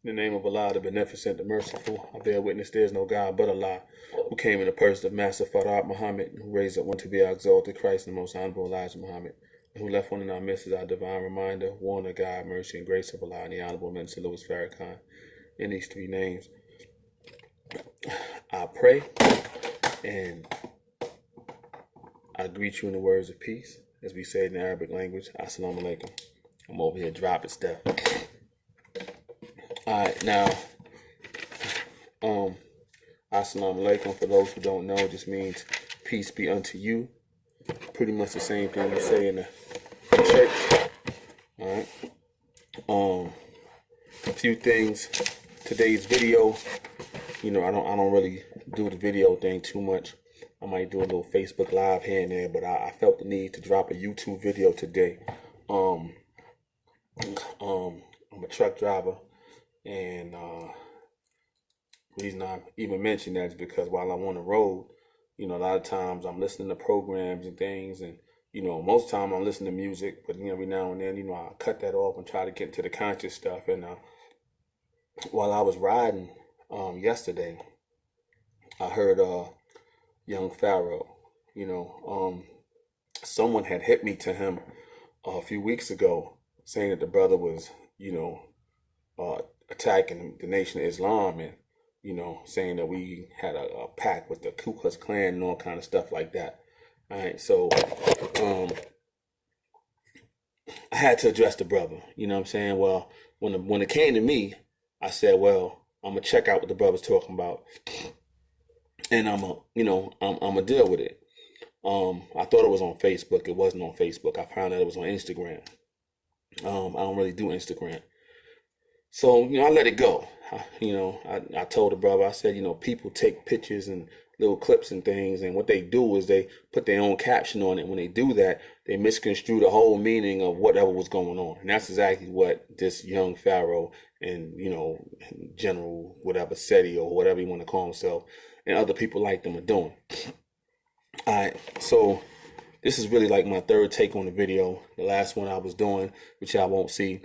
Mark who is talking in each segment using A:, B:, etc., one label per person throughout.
A: In the name of Allah, the Beneficent, the Merciful, I bear witness there is no God but Allah, who came in the person of Master Farad Muhammad, who raised up one to be our exalted Christ and the most honorable Elijah Muhammad, and who left one in our midst as our divine reminder, warner, God, mercy, and grace of Allah, and the Honorable Minister Louis Farrakhan. In these three names, I pray and I greet you in the words of peace, as we say in the Arabic language. Assalamu alaikum. I'm over here dropping stuff. Alright, now, Assalamu alaikum, for those who don't know, just means peace be unto you. Pretty much the same thing you say in the church. Alright. A few things. Today's video, I don't really do the video thing too much. I might do a little Facebook Live here and there, but I felt the need to drop a YouTube video today. I'm a truck driver. And the reason I even mention that is because while I'm on the road, a lot of times I'm listening to programs and things, and most of the time I'm listening to music, but every now and then, I cut that off and try to get into the conscious stuff. And while I was riding yesterday, I heard Young Pharoah. Someone had hit me to him a few weeks ago, saying that the brother was, attacking the Nation of Islam, and saying that we had a pact with the Ku Klux Klan and all kind of stuff like that. All right, so I had to address the brother. You know what I'm saying? Well, when it came to me, I said, well, I'm gonna check out what the brother's talking about, and I'm gonna deal with it. I thought it was on Facebook. It wasn't on Facebook. I found out it was on Instagram. I don't really do Instagram. So, I let it go. I told the brother, I said, people take pictures and little clips and things, and what they do is they put their own caption on it. When they do that, they misconstrue the whole meaning of whatever was going on. And that's exactly what this Young Pharoah and, General whatever, SETI or whatever you want to call himself, and other people like them are doing. All right, so this is really like my third take on the video. The last one I was doing, which y'all won't see,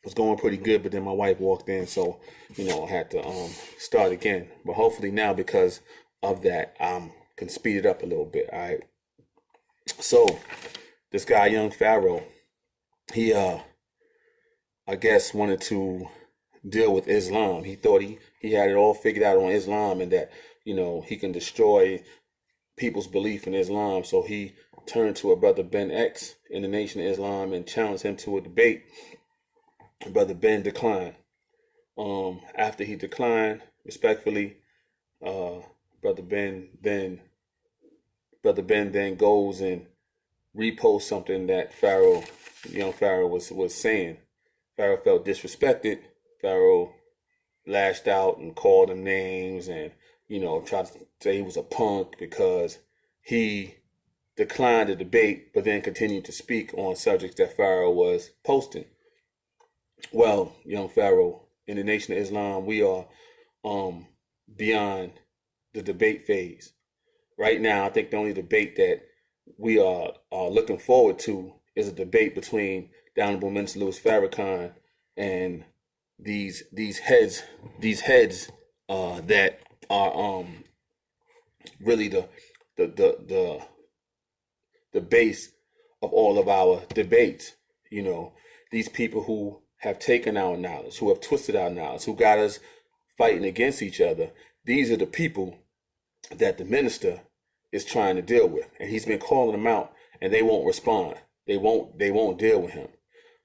A: was going pretty good, but then my wife walked in, so I had to start again. But hopefully now, because of that, I can speed it up a little bit. All right. So this guy Young Pharoah, he I guess wanted to deal with Islam. He thought he had it all figured out on Islam, and that he can destroy people's belief in Islam. So he turned to a brother Ben X in the Nation of Islam and challenged him to a debate. Brother Ben declined. After he declined, respectfully, Brother Ben then goes and reposts something that Young Pharoah was saying. Pharoah felt disrespected. Pharoah lashed out and called him names, and tried to say he was a punk because he declined the debate, but then continued to speak on subjects that Pharoah was posting. Well, Young Pharoah, in the Nation of Islam, we are beyond the debate phase. Right now, I think the only debate that we are looking forward to is a debate between the Honorable Minister Louis Farrakhan and these heads that are really the base of all of our debates. These people who have taken our knowledge, who have twisted our knowledge, who got us fighting against each other. These are the people that the minister is trying to deal with, and he's been calling them out, and they won't respond. They won't deal with him.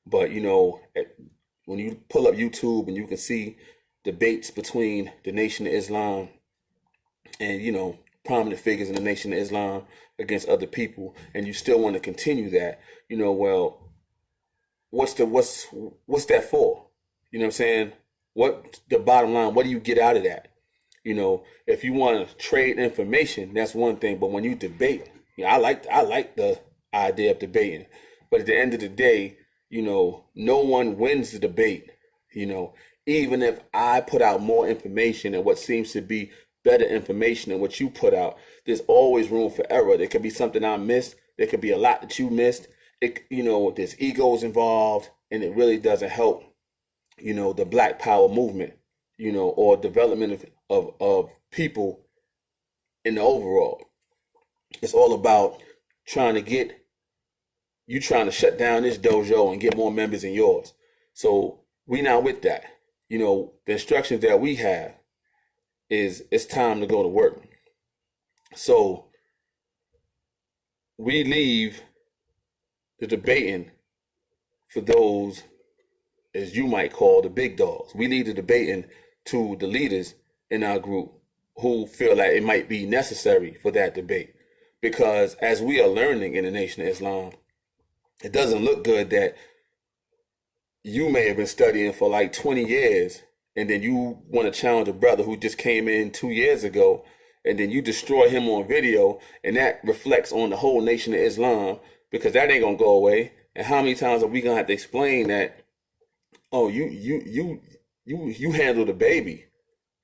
A: But when you pull up YouTube and you can see debates between the Nation of Islam and prominent figures in the Nation of Islam against other people, and you still want to continue that, well, what's that for? You know what I'm saying? What the bottom line? What do you get out of that? If you want to trade information, that's one thing. But when you debate, I like the idea of debating. But at the end of the day, no one wins the debate. Even if I put out more information and what seems to be better information than what you put out, there's always room for error. There could be something I missed. There could be a lot that you missed. There's egos involved, and it really doesn't help the Black Power movement, or development of people in the overall. It's all about trying to get trying to shut down this dojo and get more members in yours. So we not with that. The instructions that we have is it's time to go to work. So we leave the debating for those, as you might call, the big dogs. We leave the debating to the leaders in our group who feel like it might be necessary for that debate. Because as we are learning in the Nation of Islam, it doesn't look good that you may have been studying for like 20 years and then you want to challenge a brother who just came in 2 years ago, and then you destroy him on video, and that reflects on the whole Nation of Islam, because that ain't gonna go away. And how many times are we gonna have to explain that? Oh, you handle the baby,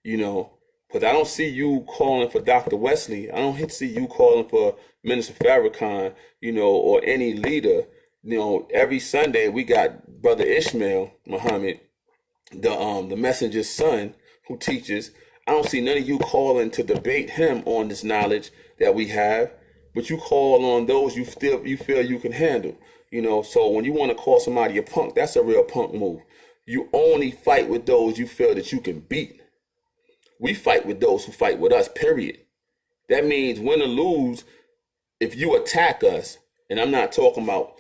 A: because I don't see you calling for Dr. Wesley. I don't see you calling for Minister Farrakhan, or any leader. Every Sunday we got Brother Ishmael Muhammad, the messenger's son, who teaches. I don't see none of you calling to debate him on this knowledge that we have, but you call on those you feel you can handle. So when you want to call somebody a punk, that's a real punk move. You only fight with those you feel that you can beat. We fight with those who fight with us, period. That means win or lose, if you attack us, and I'm not talking about,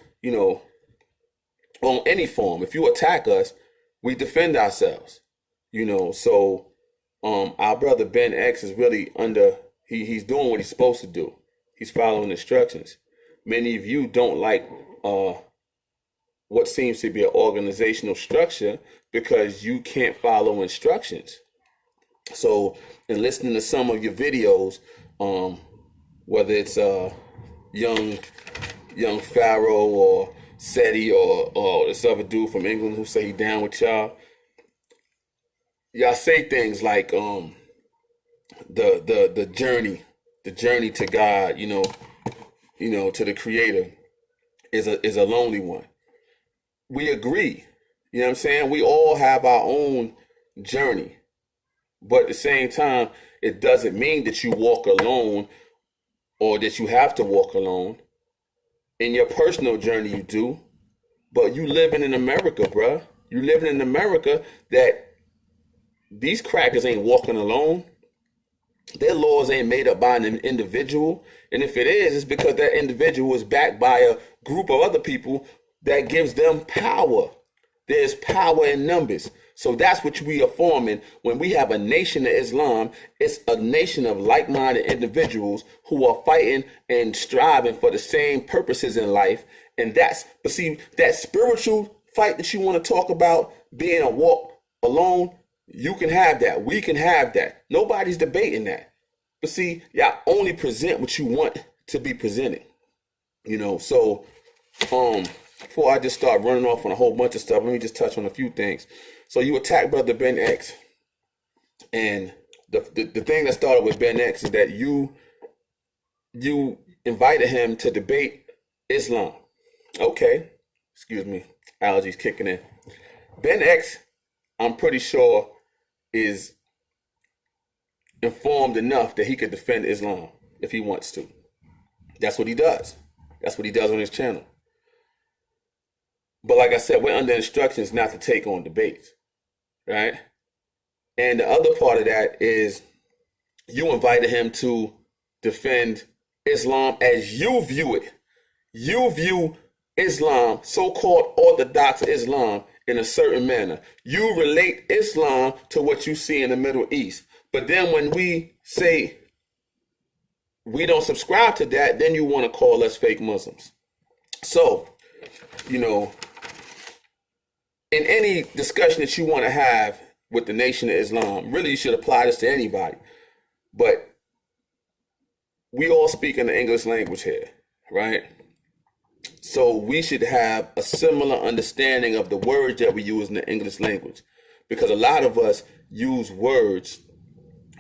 A: on any form, if you attack us, we defend ourselves, so our brother Ben X is really he's doing what he's supposed to do. He's following instructions. Many of you don't like what seems to be an organizational structure because you can't follow instructions. So in listening to some of your videos, whether it's Young Pharoah or SETI or this other dude from England who say he down with y'all say things like the journey to God, to the Creator is a lonely one. We agree. You know what I'm saying? We all have our own journey. But at the same time, it doesn't mean that you walk alone or that you have to walk alone. In your personal journey, you do. But you living in America, bruh. You living in America that these crackers ain't walking alone. Their laws ain't made up by an individual. And if it is, it's because that individual is backed by a group of other people that gives them power. There's power in numbers. So that's what we are forming. When we have a Nation of Islam, it's a nation of like-minded individuals who are fighting and striving for the same purposes in life. And but see, that spiritual fight that you want to talk about, being a walk alone, you can have that. We can have that. Nobody's debating that. But see, y'all only present what you want to be presented. So before I just start running off on a whole bunch of stuff, let me just touch on a few things. So you attack Brother Ben X. And the thing that started with Ben X is that you invited him to debate Islam. Okay. Excuse me. Allergies kicking in. Ben X, I'm pretty sure, is informed enough that he could defend Islam if he wants to. That's what he does. That's what he does on his channel. But like I said, we're under instructions not to take on debates, right? And the other part of that is you invited him to defend Islam as you view it. You view Islam, so-called Orthodox Islam, in a certain manner. You relate Islam to what you see in the Middle East. But then when we say we don't subscribe to that, then you want to call us fake Muslims. So, in any discussion that you want to have with the Nation of Islam, really you should apply this to anybody. But we all speak in the English language here, right? So we should have a similar understanding of the words that we use in the English language, because a lot of us use words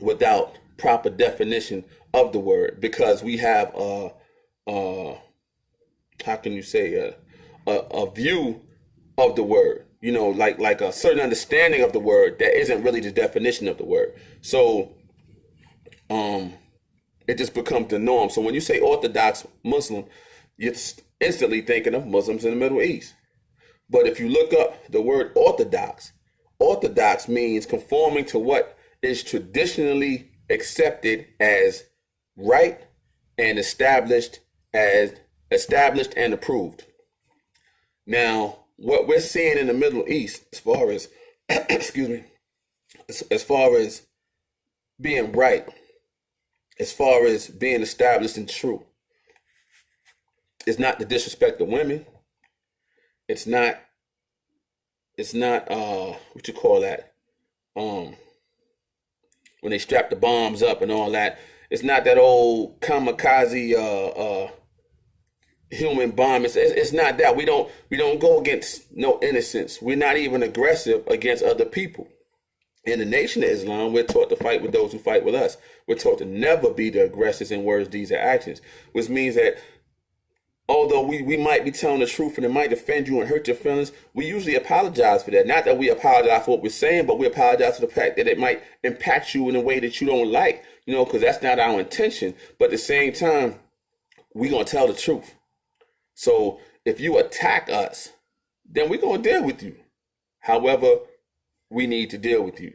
A: without proper definition of the word, because we have a view of the word. like a certain understanding of the word that isn't really the definition of the word. So it just becomes the norm. So when you say Orthodox Muslim, you're instantly thinking of Muslims in the Middle East. But if you look up the word Orthodox, Orthodox means conforming to what is traditionally accepted as right and established and approved. Now, what we're seeing in the Middle East, as far as excuse me, as far as being right, as far as being established and true, it's not the disrespect of women. It's not what you call that, when they strap the bombs up and all that. It's not that old kamikaze human bomb. It's not that. We don't go against no innocents. We're not even aggressive against other people. In the Nation of Islam, we're taught to fight with those who fight with us. We're taught to never be the aggressors in words, deeds, or actions, which means that although we might be telling the truth and it might offend you and hurt your feelings, we usually apologize for that. Not that we apologize for what we're saying, but we apologize for the fact that it might impact you in a way that you don't like, because that's not our intention. But at the same time, we're going to tell the truth. So if you attack us, then we're going to deal with you. However, we need to deal with you.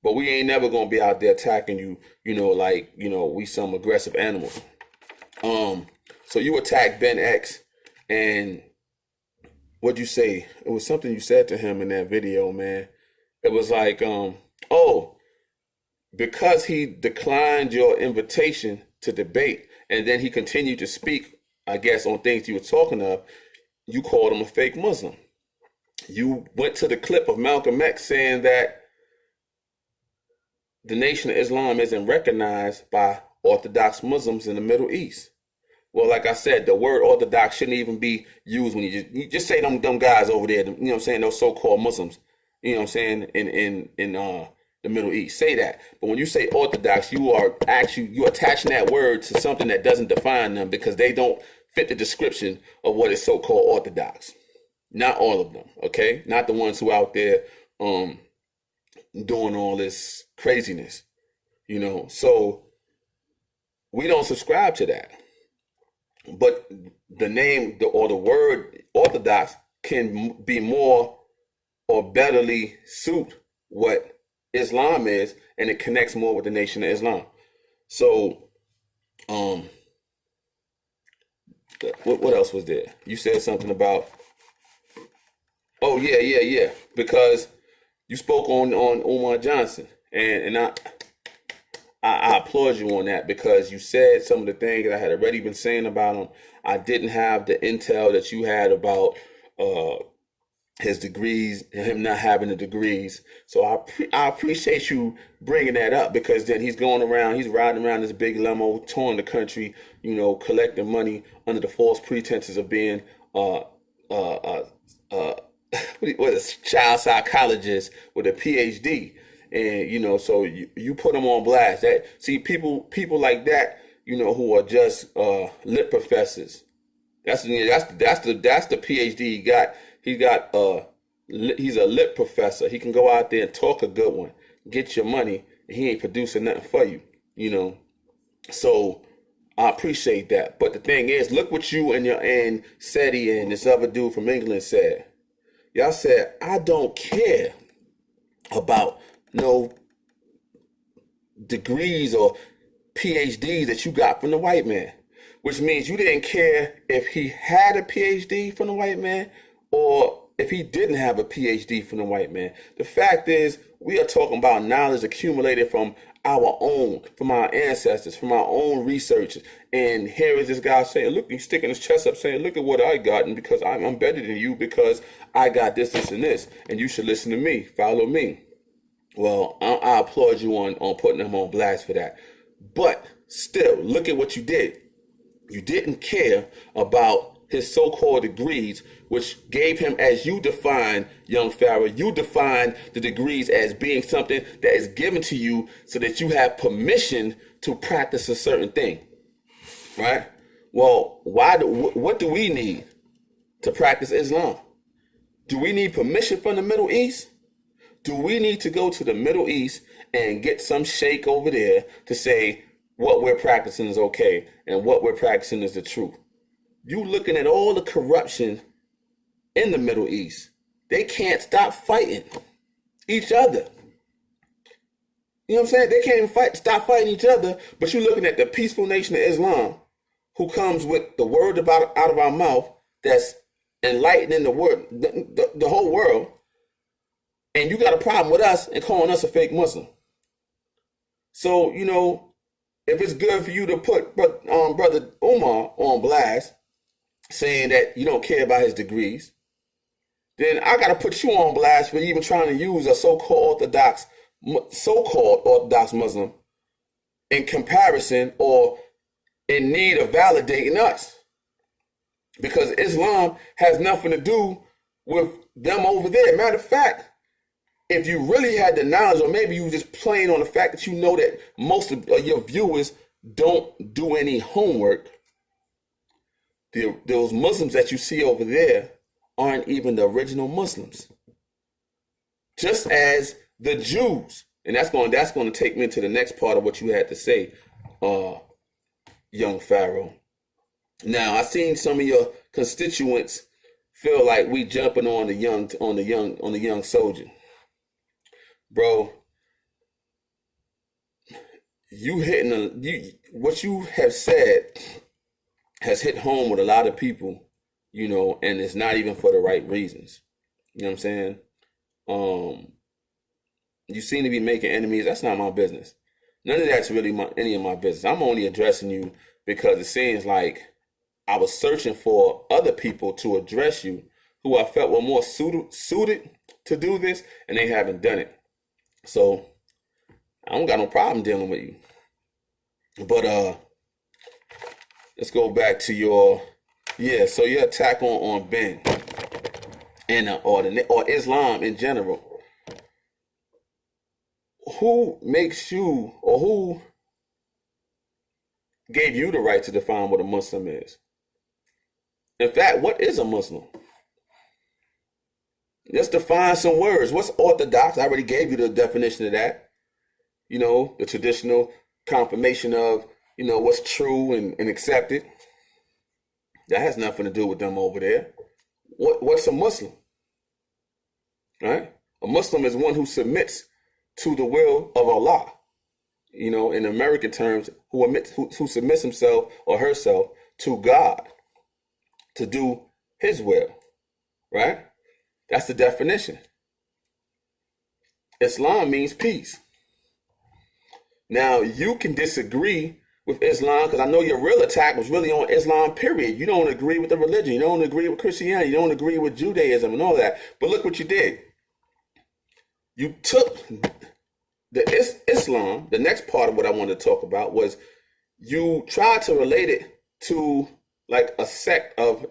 A: But we ain't never going to be out there attacking you, we some aggressive animals. So you attacked Ben X, and what'd you say? It was something you said to him in that video, man. It was like, because he declined your invitation to debate, and then he continued to speak, I guess, on things you were talking of, you called him a fake Muslim. You went to the clip of Malcolm X saying that the Nation of Islam isn't recognized by Orthodox Muslims in the Middle East. Well, like I said, the word Orthodox shouldn't even be used when you just say them guys over there, those so-called Muslims, in the Middle East. Say that. But when you say Orthodox, you're attaching that word to something that doesn't define them, because they don't fit the description of what is so-called Orthodox. Not all of them, okay? Not the ones who out there doing all this craziness, So we don't subscribe to that. But the name or the word Orthodox can be more or betterly suit what Islam is, and it connects more with the Nation of Islam. So, what else was there? You said something about, oh yeah, because you spoke on Umar Johnson, and I applaud you on that, because you said some of the things that I had already been saying about him. I didn't have the intel that you had about his degrees and him not having the degrees. So I appreciate you bringing that up, because then he's riding around this big limo, touring the country, collecting money under the false pretenses of being what is child psychologist with a PhD. And so you put them on blast. People like that, who are just lit professors. That's the PhD he got. He's a lit professor. He can go out there and talk a good one, get your money, and he ain't producing nothing for you. So I appreciate that. But the thing is, look what you and Seti and this other dude from England said. Y'all said, I don't care about no degrees or PhDs that you got from the white man, which means you didn't care if he had a PhD from the white man or if he didn't have a PhD from the white man. The fact is, we are talking about knowledge accumulated from our ancestors, from our own researchers. And here is this guy saying, look, he's sticking his chest up saying, look at what I got, and because I'm better than you because I got this, and this, and you should listen to me, follow me. Well, I applaud you on putting him on blast for that. But still, look at what you did. You didn't care about his so-called degrees, which gave him, as you define, Young Pharoah, you define the degrees as being something that is given to you so that you have permission to practice a certain thing, right? Well, what do we need to practice Islam? Do we need permission from the Middle East? Do we need to go to the Middle East and get some sheikh over there to say what we're practicing is okay and what we're practicing is the truth? You looking at all the corruption in the Middle East. They can't stop fighting each other. You know what I'm saying? They can't even stop fighting each other, but you're looking at the peaceful nation of Islam who comes with the word out of our mouth that's enlightening the whole world, and you got a problem with us and calling us a fake Muslim. So, you know, if it's good for you to put Brother Umar on blast, saying that you don't care about his degrees, then I got to put you on blast for even trying to use a so-called Orthodox Muslim in comparison or in need of validating us. Because Islam has nothing to do with them over there. Matter of fact, if you really had the knowledge, or maybe you were just playing on the fact that you know that most of your viewers don't do any homework, those Muslims that you see over there aren't even the original Muslims. Just as the Jews, and that's going to take me to the next part of what you had to say, Young Pharoah. Now, I've seen some of your constituents feel like we jumping on the young soldier. Bro, what you have said has hit home with a lot of people, you know, and it's not even for the right reasons. You know what I'm saying? You seem to be making enemies. That's not my business. None of that's really any of my business. I'm only addressing you because it seems like I was searching for other people to address you who I felt were more suited to do this, and they haven't done it. So I don't got no problem dealing with you. But let's go back to your attack on Ben and or Islam in general. Who makes you, or who gave you the right to define what a Muslim is? In fact, what is a Muslim? Let's define some words. What's orthodox? I already gave you the definition of that. You know, the traditional confirmation of, you know, what's true and accepted. That has nothing to do with them over there. What's a Muslim? Right? A Muslim is one who submits to the will of Allah. You know, in American terms, who submits himself or herself to God to do his will. Right? That's the definition. Islam means peace. Now, you can disagree with Islam, because I know your real attack was really on Islam, period. You don't agree with the religion. You don't agree with Christianity. You don't agree with Judaism and all that. But look what you did. You took the Islam, the next part of what I wanted to talk about was you tried to relate it to like a sect of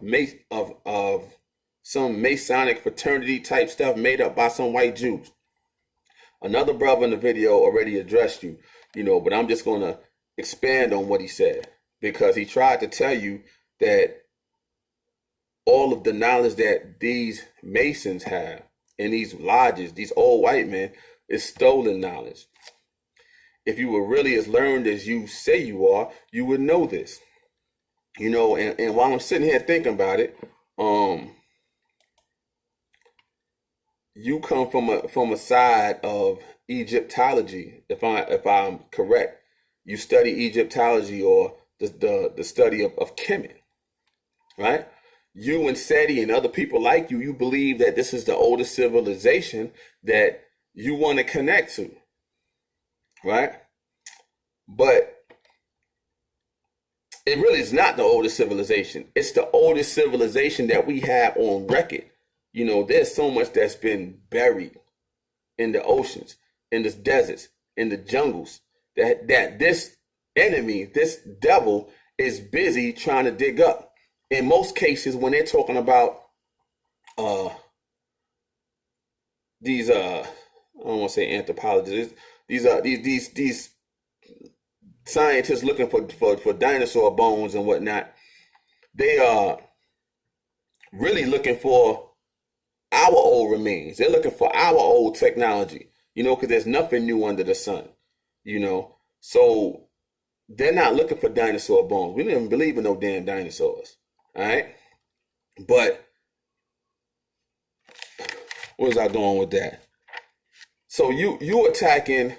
A: some Masonic fraternity type stuff made up by some white Jews. Another brother in the video already addressed you, you know, but I'm just going to expand on what he said, because he tried to tell you that all of the knowledge that these Masons have in these lodges, these old white men, is stolen knowledge. If you were really as learned as you say you are, you would know this. You know, and while I'm sitting here thinking about it, you come from a side of Egyptology, if I'm correct. You study Egyptology, or the study of Kemet, right? You and Seti and other people like you believe that this is the oldest civilization that you want to connect to, right? But it really is not the oldest civilization. It's the oldest civilization that we have on record. You know, there's so much that's been buried in the oceans, in the deserts, in the jungles, that this enemy, this devil, is busy trying to dig up. In most cases, when they're talking about these I don't want to say anthropologists, these scientists looking for dinosaur bones and whatnot, they are really looking for our old remains. They're looking for our old technology, because there's nothing new under the sun, So they're not looking for dinosaur bones. We didn't even believe in no damn dinosaurs. All right. But what was I doing with that? So you attacking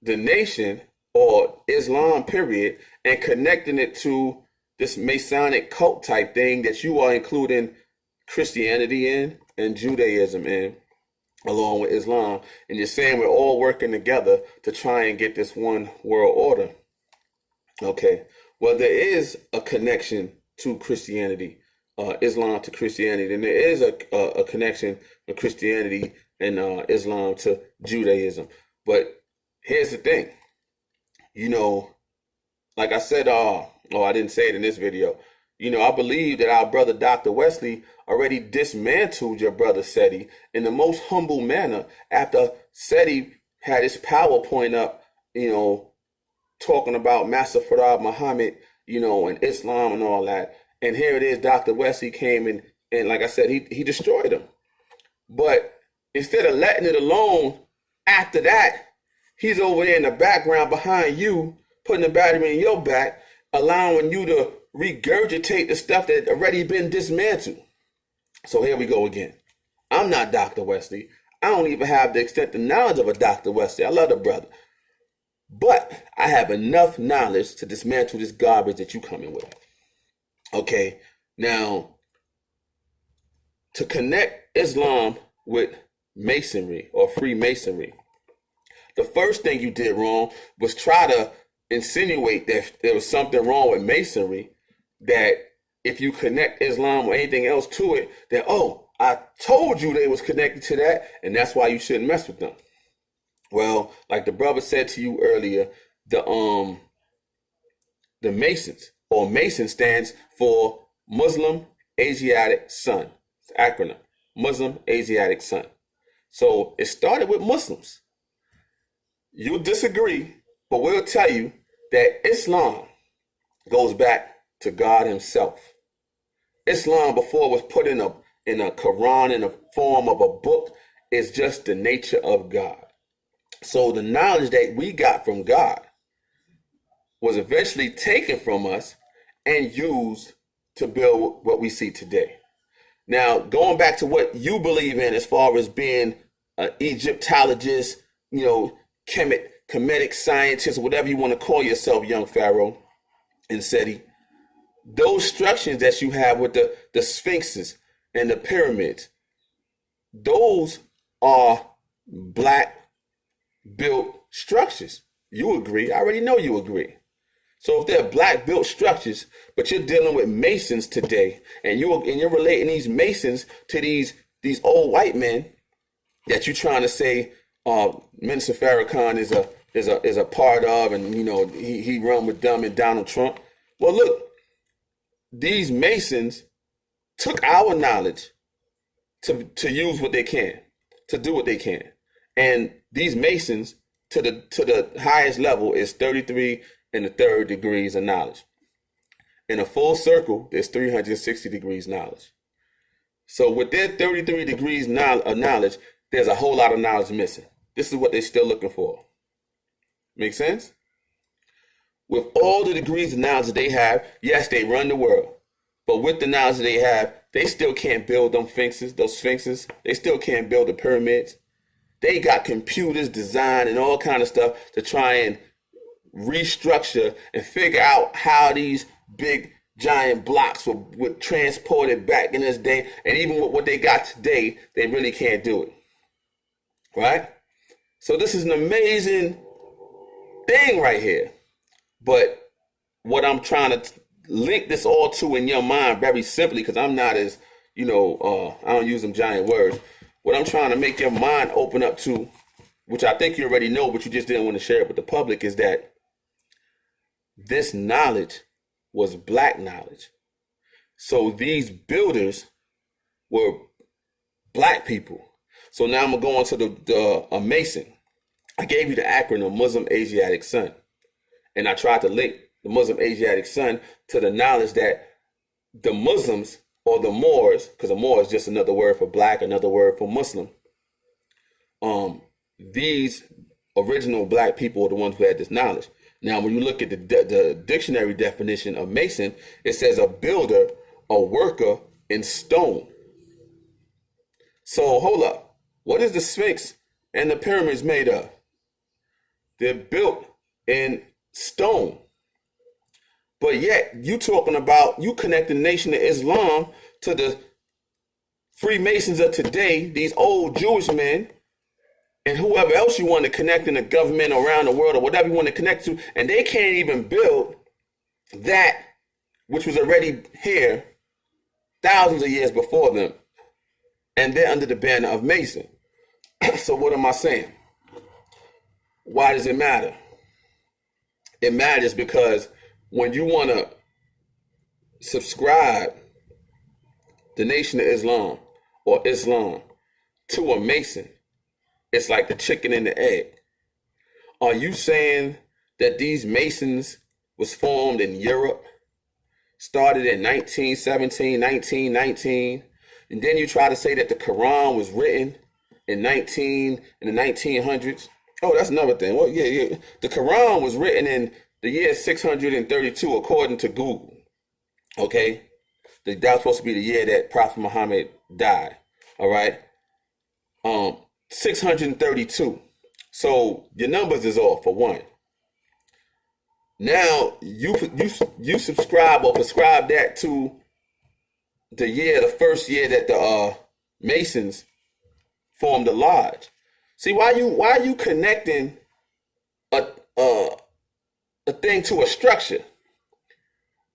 A: the nation or Islam period and connecting it to this Masonic cult type thing that you are including Christianity in and Judaism in, along with Islam, and you're saying we're all working together to try and get this one world order. Okay, well, there is a connection to Christianity, Islam to Christianity, and there is a connection of Christianity and Islam to Judaism. But here's the thing, like I said, I didn't say it in this video. I believe that our brother Dr. Wesley already dismantled your brother Seti in the most humble manner after Seti had his PowerPoint up, talking about Master Farad Muhammad, and Islam and all that. And here it is, Dr. Wesley came and like I said, he destroyed him. But instead of letting it alone after that, he's over there in the background behind you, putting the battery in your back, allowing you to regurgitate the stuff that already been dismantled. So here we go again. I'm not Dr. Wesley. I don't even have the extent of knowledge of a Dr. Wesley. I love the brother. But I have enough knowledge to dismantle this garbage that you coming with. Okay, now, to connect Islam with Masonry or Freemasonry, the first thing you did wrong was try to insinuate that there was something wrong with Masonry, that if you connect Islam or anything else to it, that, I told you they was connected to that, and that's why you shouldn't mess with them. Well, like the brother said to you earlier, the Masons, or Mason, stands for Muslim Asiatic Sun. It's an acronym, Muslim Asiatic Sun. So it started with Muslims. You'll disagree, but we'll tell you that Islam goes back to God himself. Islam, before it was put in a Quran in the form of a book, is just the nature of God. So the knowledge that we got from God was eventually taken from us and used to build what we see today. Now, going back to what you believe in as far as being an Egyptologist, Kemetic scientist, whatever you want to call yourself, Young Pharoah and Seti, those structures that you have with the sphinxes and the pyramids, those are black built structures. You agree. I already know you agree. So if they're black built structures, but you're dealing with Masons today, and you're relating these Masons to these old white men that you're trying to say Minister Farrakhan is a part of, and he run with them and Donald Trump. Well, look, these Masons took our knowledge to use what they can, to do what they can. And these Masons, to the highest level, is 33 and the third degrees of knowledge. In a full circle, there's 360 degrees knowledge. So with their 33 degrees of knowledge, there's a whole lot of knowledge missing. This is what they're still looking for. Make sense? With all the degrees of knowledge that they have, yes, they run the world. But with the knowledge that they have, they still can't build those sphinxes. They still can't build the pyramids. They got computers, design, and all kind of stuff to try and restructure and figure out how these big giant blocks were transported back in this day. And even with what they got today, they really can't do it. Right? So this is an amazing thing right here. But what I'm trying to link this all to in your mind very simply, because I'm not as, I don't use them giant words. What I'm trying to make your mind open up to, which I think you already know, but you just didn't want to share it with the public, is that this knowledge was black knowledge. So these builders were black people. So now I'm going to go on to the Mason. I gave you the acronym Muslim Asiatic Sun. And I tried to link the Muslim Asiatic Sun to the knowledge that the Muslims or the Moors, because a Moor is just another word for black, another word for Muslim. These original black people are the ones who had this knowledge. Now, when you look at the dictionary definition of Mason, it says a builder, a worker in stone. So hold up. What is the Sphinx and the pyramids made of? They're built in stone. But yet, you talking about, you connect the Nation of Islam to the Freemasons of today, these old Jewish men, and whoever else you want to connect in the government around the world or whatever you want to connect to, and they can't even build that which was already here thousands of years before them, and they're under the banner of Mason. So what am I saying? Why does it matter? It matters because when you want to subscribe the Nation of Islam or Islam to a Mason, it's like the chicken and the egg. Are you saying that these Masons was formed in Europe, started in 1917, 1919, and then you try to say that the Quran was written in the 1900s? Oh, that's another thing. Well, yeah. The Quran was written in the year 632, according to Google. Okay? That was supposed to be the year that Prophet Muhammad died. All right? 632. So your numbers is off, for one. Now you subscribe or prescribe that to the first year that the Masons formed the lodge. See, why are you connecting a thing to a structure?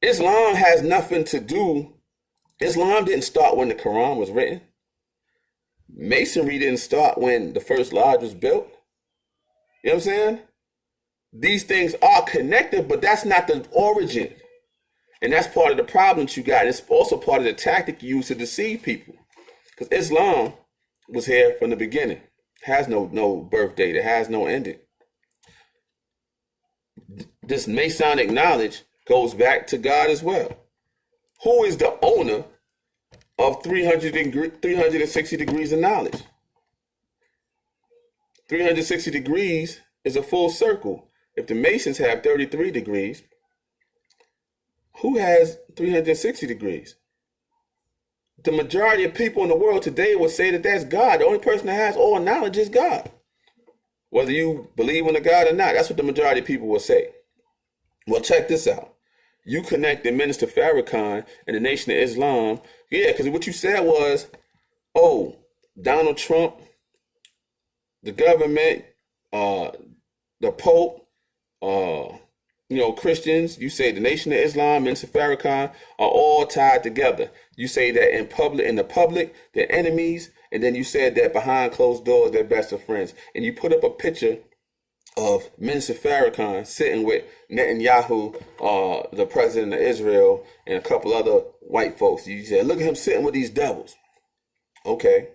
A: Islam has nothing to do. Islam didn't start when the Quran was written. Masonry didn't start when the first lodge was built. You know what I'm saying? These things are connected, but that's not the origin. And that's part of the problem that you got. It's also part of the tactic you use to deceive people. Because Islam was here from the beginning. It has no birth date. It has no ending. This Masonic knowledge goes back to God as well. Who is the owner of 360 degrees of knowledge? 360 degrees is a full circle. If the Masons have 33 degrees, who has 360 degrees? The majority of people in the world today would say that that's God. The only person that has all knowledge is God. Whether you believe in a God or not, that's what the majority of people will say. Well, check this out. You connected Minister Farrakhan and the Nation of Islam. Yeah, because what you said was, oh, Donald Trump, the government, the Pope, Christians, you say the Nation of Islam, Minister Farrakhan are all tied together. You say that in the public, they're enemies, and then you said that behind closed doors, they're best of friends. And you put up a picture of Minister Farrakhan sitting with Netanyahu, the president of Israel, and a couple other white folks. You said, look at him sitting with these devils. Okay.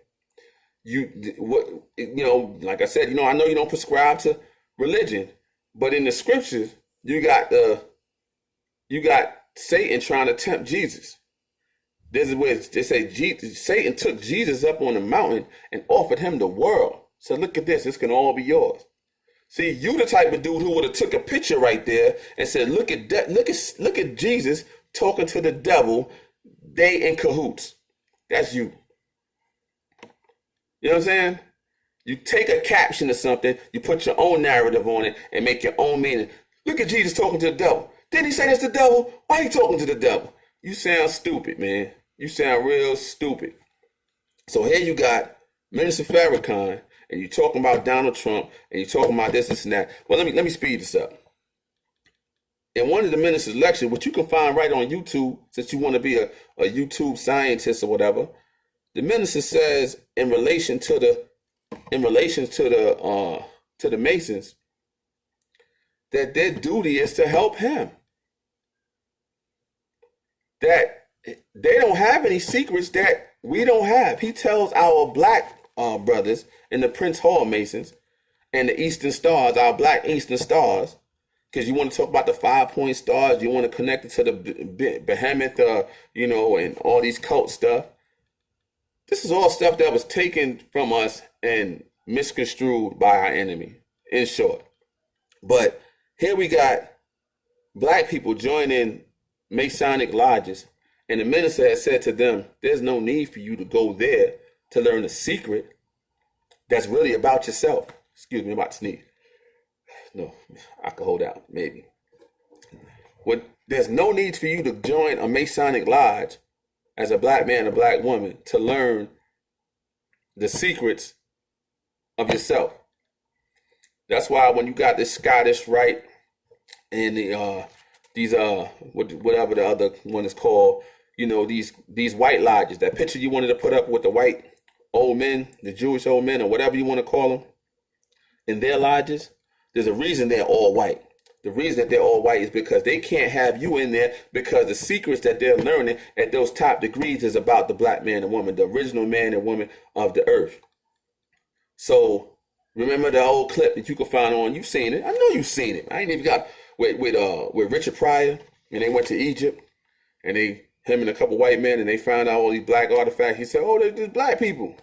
A: Like I said, I know you don't prescribe to religion, but in the scriptures, you got Satan trying to tempt Jesus. This is where they say Satan took Jesus up on the mountain and offered him the world. So look at this. This can all be yours. See, you the type of dude who would have took a picture right there and said, look at that. Look at Jesus talking to the devil. They in cahoots. That's you. You know what I'm saying? You take a caption or something, you put your own narrative on it and make your own meaning. Look at Jesus talking to the devil. Didn't he say that's the devil? Why are you talking to the devil? You sound stupid, man. You sound real stupid. So here you got Minister Farrakhan, and you're talking about Donald Trump, and you're talking about this and that. Well, let me speed this up. In one of the minister's lectures, which you can find right on YouTube, since you want to be a YouTube scientist or whatever, the minister says in relation to the Masons that their duty is to help him. That they don't have any secrets that we don't have. He tells our black brothers in the Prince Hall Masons and the Eastern Stars, our black Eastern Stars, because you want to talk about the 5-point stars. You want to connect it to the behemoth, and all these cult stuff. This is all stuff that was taken from us and misconstrued by our enemy, in short. But here we got black people joining Masonic lodges, and the minister has said to them, there's no need for you to go there to learn a secret that's really about yourself. Excuse me, I'm about to sneeze. No, I can hold out, maybe. There's no need for you to join a Masonic lodge as a black man or black woman to learn the secrets of yourself. That's why when you got this Scottish Rite and whatever the other one is called, these white lodges, that picture you wanted to put up with the white old men, the Jewish old men, or whatever you want to call them, in their lodges, there's a reason they're all white. The reason that they're all white is because they can't have you in there, because the secrets that they're learning at those top degrees is about the black man and woman, the original man and woman of the earth. So remember the old clip that you can find on, you've seen it. I know you've seen it. I ain't even got with Richard Pryor, and they went to Egypt, and him and a couple white men, and they found out all these black artifacts. He said, oh, they're black people.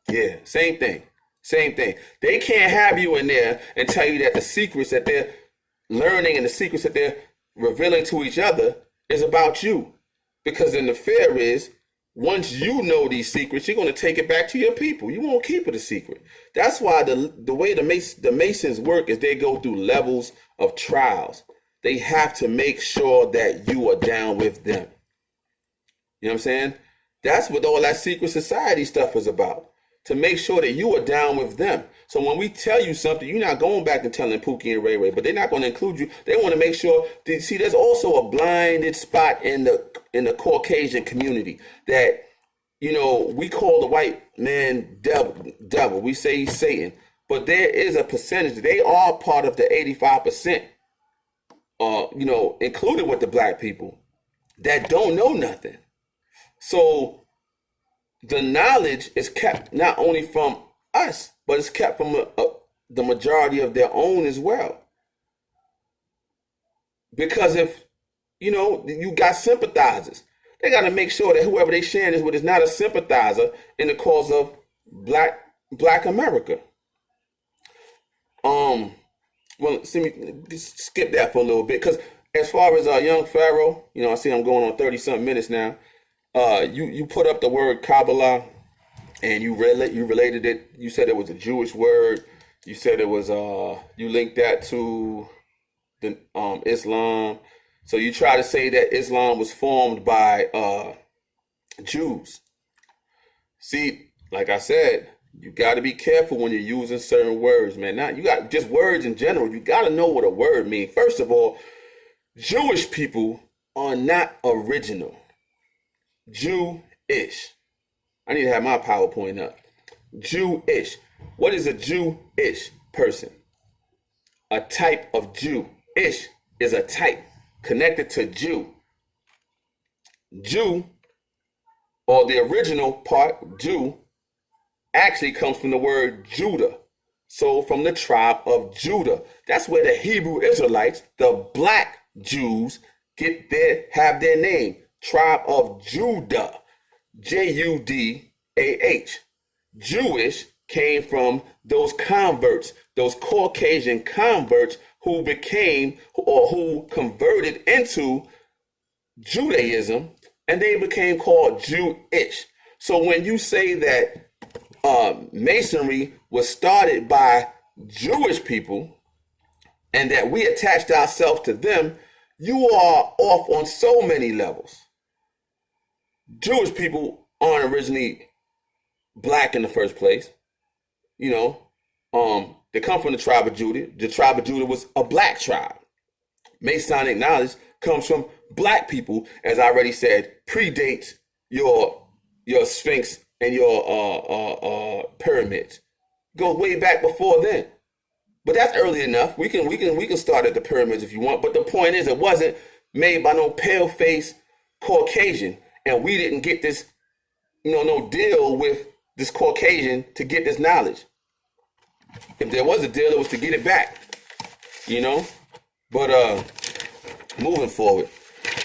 A: Yeah, same thing. They can't have you in there and tell you that the secrets that they're learning and the secrets that they're revealing to each other is about you. Because then the fear is, once you know these secrets, you're going to take it back to your people. You won't keep it a secret. That's why the way the Masons work is they go through levels of trials. They have to make sure that you are down with them. You know what I'm saying? That's what all that secret society stuff is about. To make sure that you are down with them. So when we tell you something, you're not going back and telling Pookie and Ray Ray, but they're not going to include you. They want to make sure. See, there's also a blinded spot in the Caucasian community that, we call the white man devil. We say he's Satan, but there is a percentage. They are part of the 85%, included with the black people that don't know nothing. So the knowledge is kept not only from us, but it's kept from the majority of their own as well. Because if, you got sympathizers, they got to make sure that whoever they sharing this with is not a sympathizer in the cause of Black America. Well, see me just skip that for a little bit, because as far as Young Pharoah, I see I'm going on 30-something minutes now. You put up the word Kabbalah, and you related it. You said it was a Jewish word. You said it was you linked that to the Islam. So you try to say that Islam was formed by Jews. See, like I said, you got to be careful when you're using certain words, man. Now, you got just words in general. You got to know what a word means. First of all, Jewish people are not original. Jewish. I need to have my PowerPoint up. Jewish. What is a Jewish person? A type of Jew. Ish is a type connected to Jew. Jew, or the original part, Jew, actually comes from the word Judah. So from the tribe of Judah. That's where the Hebrew Israelites, the black Jews, have their name. Tribe of Judah. Judah. Jewish came from those converts, those Caucasian converts who became or who converted into Judaism, and they became called Jewish. So when you say that Masonry was started by Jewish people and that we attached ourselves to them, you are off on so many levels. Jewish people aren't originally black in the first place. They come from the tribe of Judah. The tribe of Judah was a black tribe. Masonic knowledge comes from black people, as I already said, predates your Sphinx and your pyramids. Goes way back before then. But that's early enough. We can start at the pyramids if you want. But the point is, it wasn't made by no pale-faced Caucasian, and we didn't get this, no deal with this Caucasian to get this knowledge. If there was a deal, it was to get it back. But moving forward,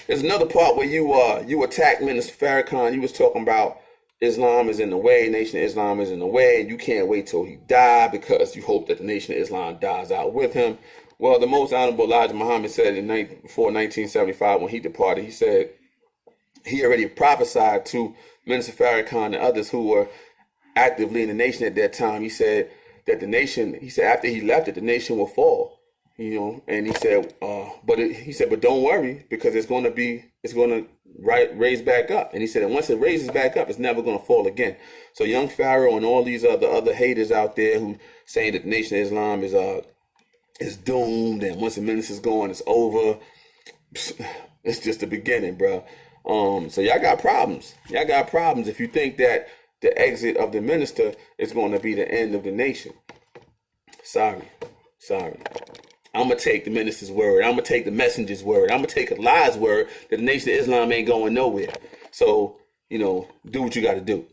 A: there's another part where you attacked Minister Farrakhan. You was talking about Islam is in the way, Nation of Islam is in the way, and you can't wait till he die because you hope that the Nation of Islam dies out with him. Well, the most honorable Elijah Muhammad said before 1975 when he departed, he said he already prophesied to Minister Farrakhan and others who were actively in the nation at that time. He said that the nation, he said after he left it, the nation will fall. And he said, but don't worry because it's going to raise back up. And he said, and once it raises back up, it's never going to fall again. So Young Pharoah and all these other haters out there who saying that the Nation of Islam is doomed, and once the minister's gone, it's over. It's just the beginning, bro. So y'all got problems. Y'all got problems if you think that the exit of the minister is going to be the end of the nation. Sorry. I'm going to take the minister's word. I'm going to take the messenger's word. I'm going to take Allah's word that the Nation of Islam ain't going nowhere. So, do what you got to do.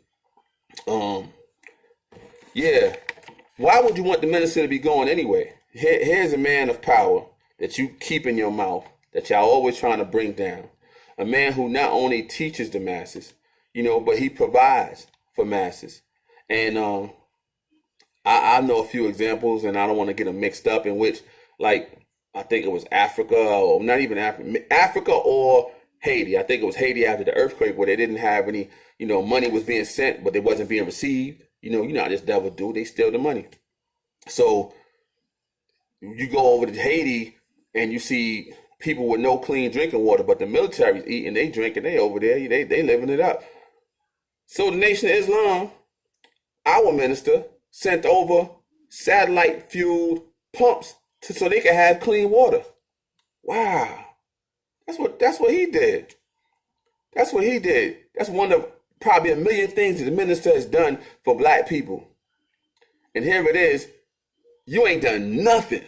A: Yeah. Why would you want the minister to be going anyway? Here's a man of power that you keep in your mouth, that y'all always trying to bring down. A man who not only teaches the masses, but he provides for masses. And I know a few examples, and I don't want to get them mixed up, in which, like, I think it was Africa, or not even Africa or Haiti. I think it was Haiti after the earthquake where they didn't have any, money was being sent, but it wasn't being received. You know how this devil do. They steal the money. So you go over to Haiti and you see people with no clean drinking water, but the military's eating, they drinking, they over there, they living it up. So the Nation of Islam, our minister, sent over satellite-fueled pumps so they could have clean water. Wow. That's what he did. That's what he did. That's one of probably a million things that the minister has done for black people. And here it is. You ain't done nothing.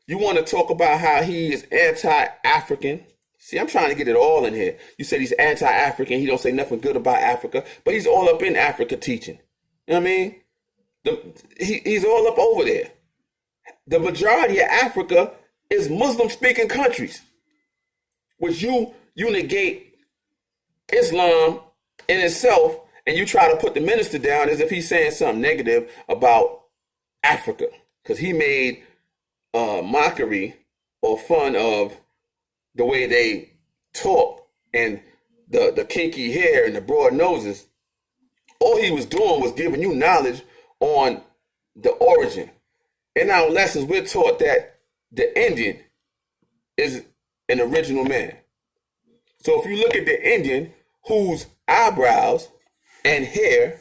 A: You want to talk about how he is anti-African. See, I'm trying to get it all in here. You said he's anti-African. He don't say nothing good about Africa, but he's all up in Africa teaching. You know what I mean? He's all up over there. The majority of Africa is Muslim-speaking countries, which you negate Islam in itself, and you try to put the minister down as if he's saying something negative about Africa, because he made mockery or fun of the way they talk and the kinky hair and the broad noses. All he was doing was giving you knowledge on the origin. In our lessons, we're taught that the Indian is an original man. So if you look at the Indian whose eyebrows and hair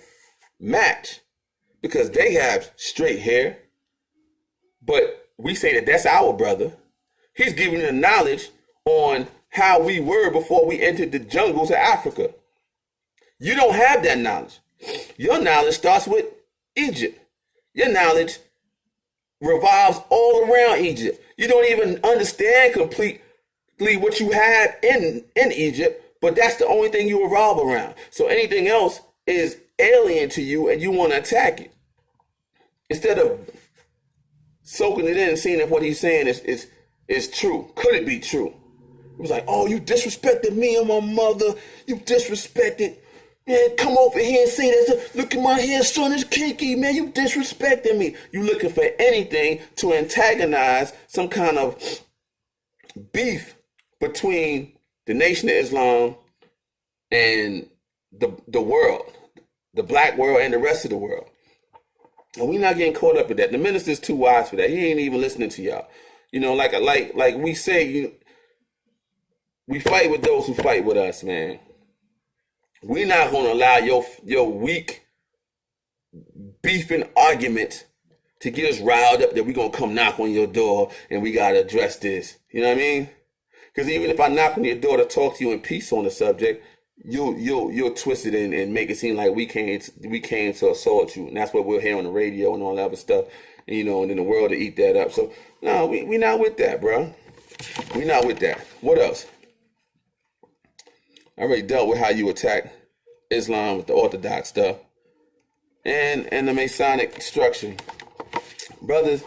A: match, because they have straight hair, but we say that that's our brother, he's giving you the knowledge on how we were before we entered the jungles of Africa. You don't have that knowledge. Your knowledge starts with Egypt. Your knowledge revolves all around Egypt. You don't even understand completely what you have in Egypt, but that's the only thing you revolve around. So anything else is alien to you and you want to attack it. Instead of soaking it in and seeing if what he's saying is true. Could it be true? It was like, oh, you disrespected me and my mother. You disrespected. Man, come over here and say that. Look at my hair, son, it's kinky, man. You disrespecting me. You looking for anything to antagonize some kind of beef between the Nation of Islam and the world, the black world and the rest of the world. And we're not getting caught up in that. The minister's too wise for that. He ain't even listening to y'all. Like we say, we fight with those who fight with us, man. We're not going to allow your weak beefing argument to get us riled up that we're going to come knock on your door and we got to address this. You know what I mean? Because even if I knock on your door to talk to you in peace on the subject, you'll twist it and make it seem like we came to assault you. And that's what we'll hear on the radio and all that other stuff. And, and then the world to eat that up. So, no, we not with that, bro. We not with that. What else? I already dealt with how you attack Islam with the Orthodox stuff and the Masonic structure. Brothers,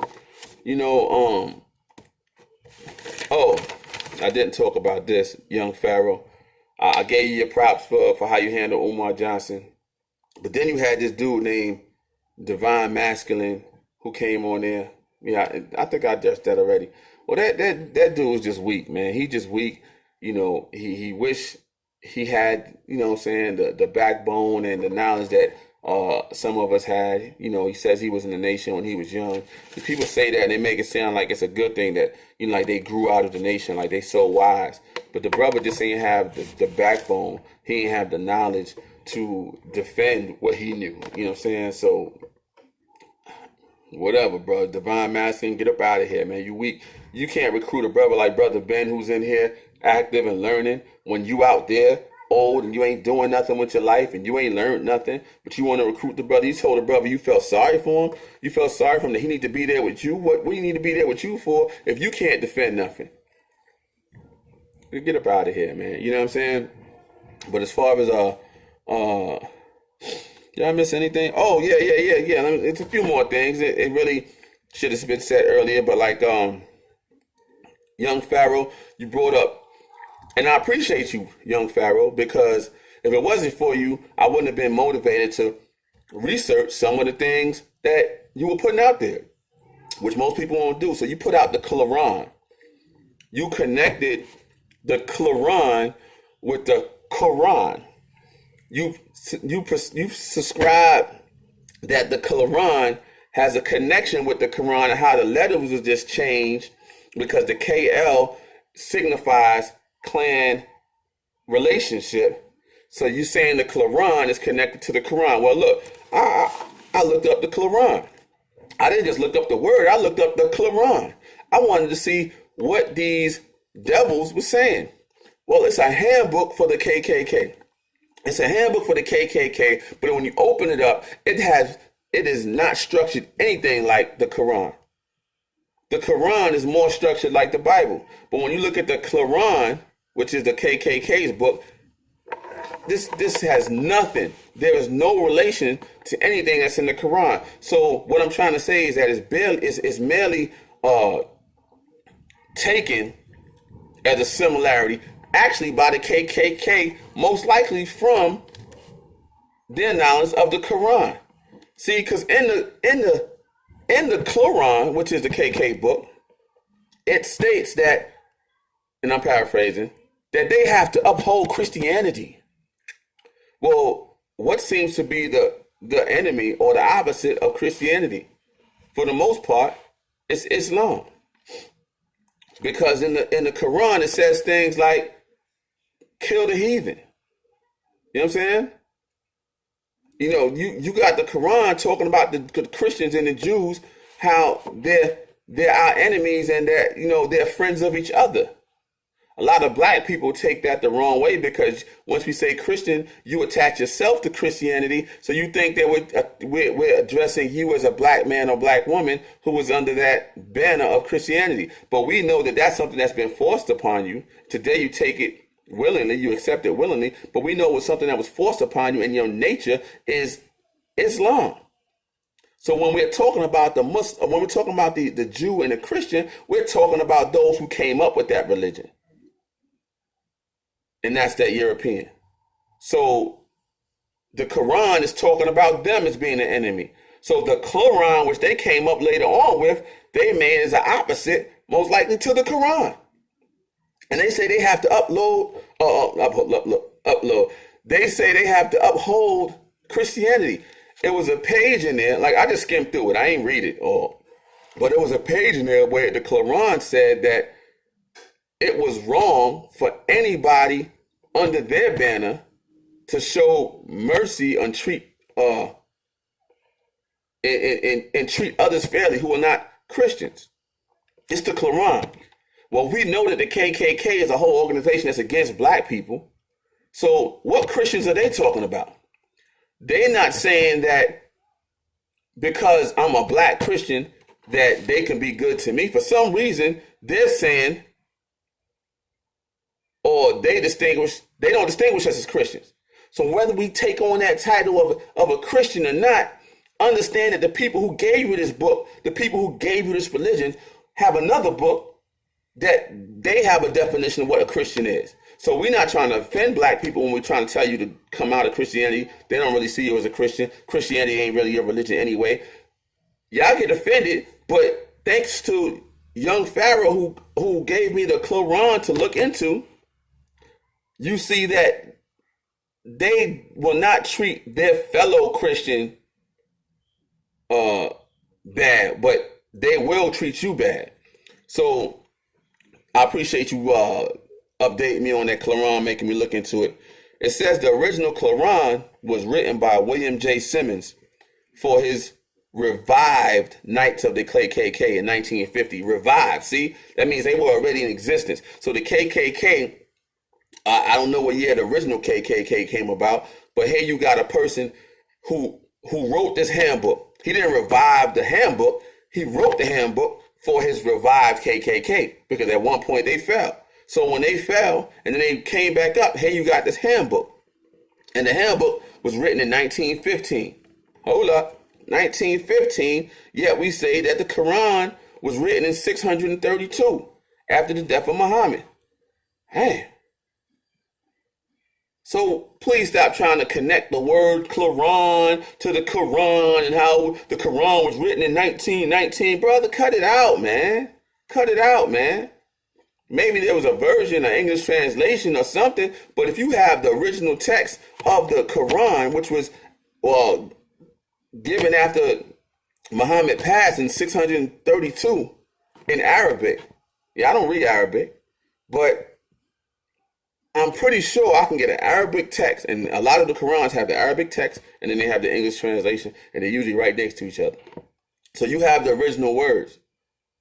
A: I didn't talk about this, Young Pharoah. I gave you your props for how you handle Umar Johnson. But then you had this dude named Divine Masculine who came on there. Yeah, I think I addressed that already. Well, that dude was just weak, man. He just weak. You know, he wished he had, you know what I'm saying, the backbone and the knowledge that some of us had. You know, he says he was in the nation when he was young. And people say that and they make it sound like it's a good thing that, you know, like they grew out of the nation, like they so wise. But the brother just ain't have the backbone. He ain't have the knowledge to defend what he knew. You know what I'm saying? So whatever, bro. Divine Masculine, get up out of here, man. You weak. You can't recruit a brother like Brother Ben who's in here active and learning when you out there old and you ain't doing nothing with your life and you ain't learned nothing, but you want to recruit the brother. You told the brother you felt sorry for him. You felt sorry for him that he need to be there with you. What do you need to be there with you for if you can't defend nothing? Get up out of here, man. You know what I'm saying? But as far as did I miss anything? Oh yeah. It's a few more things. It really should have been said earlier, but like Young Pharoah, you brought up. And I appreciate you, Young Pharoah, because if it wasn't for you, I wouldn't have been motivated to research some of the things that you were putting out there, which most people won't do. So you put out the Quran. You connected the Quran with the Quran. You subscribe that the Quran has a connection with the Quran and how the letters was just changed because the KL signifies clan relationship. So you saying the Quran is connected to the Quran. Well, look, I looked up the Quran. I didn't just look up the word. I looked up the Quran. I wanted to see what these devils were saying. Well, it's a handbook for the KKK. It's a handbook for the KKK, but when you open it up, it is not structured anything like the Quran. The Quran is more structured like the Bible. But when you look at the Quran, which is the KKK's book, this has nothing. There is no relation to anything that's in the Quran. So what I'm trying to say is that it's merely taken as a similarity, actually by the KKK, most likely from their knowledge of the Quran. See, because in the Quran, which is the KK book, it states that, and I'm paraphrasing, that they have to uphold Christianity. Well, what seems to be the enemy or the opposite of Christianity, for the most part, is Islam. Because in the Quran, it says things like, kill the heathen. You know what I'm saying? You know, you got the Quran talking about the Christians and the Jews, how they're our enemies and they're friends of each other. A lot of black people take that the wrong way because once we say Christian, you attach yourself to Christianity. So you think that we're addressing you as a black man or black woman who is under that banner of Christianity. But we know that that's something that's been forced upon you. Today you take it willingly, you accept it willingly, but we know it was something that was forced upon you, and your nature is Islam. So when we're talking about the Muslim, when we're talking about the Jew and the Christian, we're talking about those who came up with that religion. And that's that European. So the Quran is talking about them as being an enemy. So the Quran, which they came up later on with, they made as an opposite, most likely to the Quran. And they say they have to upload. They say they have to uphold Christianity. It was a page in there, like I just skimmed through it. I ain't read it all. But there was a page in there where the Quran said that it was wrong for anybody under their banner to show mercy and treat and treat others fairly who are not Christians. It's the Quran. Well, we know that the KKK is a whole organization that's against black people. So what Christians are they talking about? They're not saying that because I'm a black Christian that they can be good to me. For some reason, they're saying, or they don't distinguish us as Christians. So whether we take on that title of a Christian or not, understand that the people who gave you this book, the people who gave you this religion, have another book that they have a definition of what a Christian is. So we're not trying to offend black people when we're trying to tell you to come out of Christianity. They don't really see you as a Christian. Christianity ain't really your religion anyway. Y'all get offended, but thanks to Young Pharoah who gave me the Quran to look into, you see that they will not treat their fellow Christian bad, but they will treat you bad. So I appreciate you updating me on that Quran, making me look into it. It says the original Quran was written by William J. Simmons for his revived Knights of the KKK in 1950. Revived, see? That means they were already in existence. So the KKK, I don't know what year the original KKK came about, but here you got a person who wrote this handbook. He didn't revive the handbook. He wrote the handbook for his revived KKK because at one point they fell. So when they fell and then they came back up, here you got this handbook. And the handbook was written in 1915. Hold up. 1915, yet we say that the Quran was written in 632 after the death of Muhammad. Hey. So please stop trying to connect the word Quran to the Quran and how the Quran was written in 1919. Brother, cut it out, man. Cut it out, man. Maybe there was a version, an English translation or something, but if you have the original text of the Quran, which was, given after Muhammad passed in 632 in Arabic. Yeah, I don't read Arabic, but I'm pretty sure I can get an Arabic text, and a lot of the Qurans have the Arabic text, and then they have the English translation, and they're usually right next to each other. So you have the original words.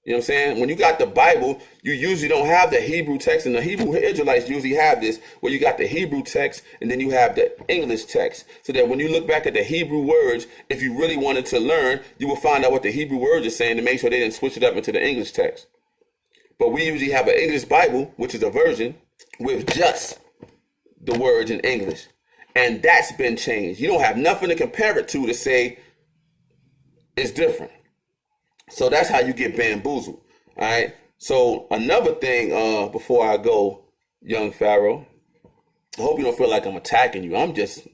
A: You know what I'm saying? When you got the Bible, you usually don't have the Hebrew text, and the Hebrew Israelites usually have this, where you got the Hebrew text, and then you have the English text. So that when you look back at the Hebrew words, if you really wanted to learn, you will find out what the Hebrew words are saying to make sure they didn't switch it up into the English text. But we usually have an English Bible, which is a version, with just the words in English. And that's been changed. You don't have nothing to compare it to say it's different. So that's how you get bamboozled. All right. So another thing, before I go, Young Pharoah, I hope you don't feel like I'm attacking you. I'm just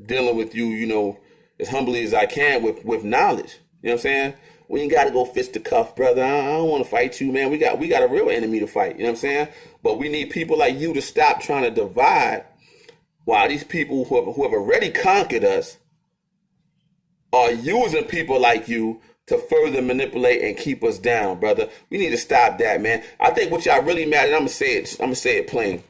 A: dealing with you, as humbly as I can with knowledge. You know what I'm saying? We ain't got to go fist to cuff, brother. I don't want to fight you, man. We got a real enemy to fight. You know what I'm saying? But we need people like you to stop trying to divide, while these people who have already conquered us are using people like you to further manipulate and keep us down, brother. We need to stop that, man. I think what y'all really mad, and I'm gonna say it plain.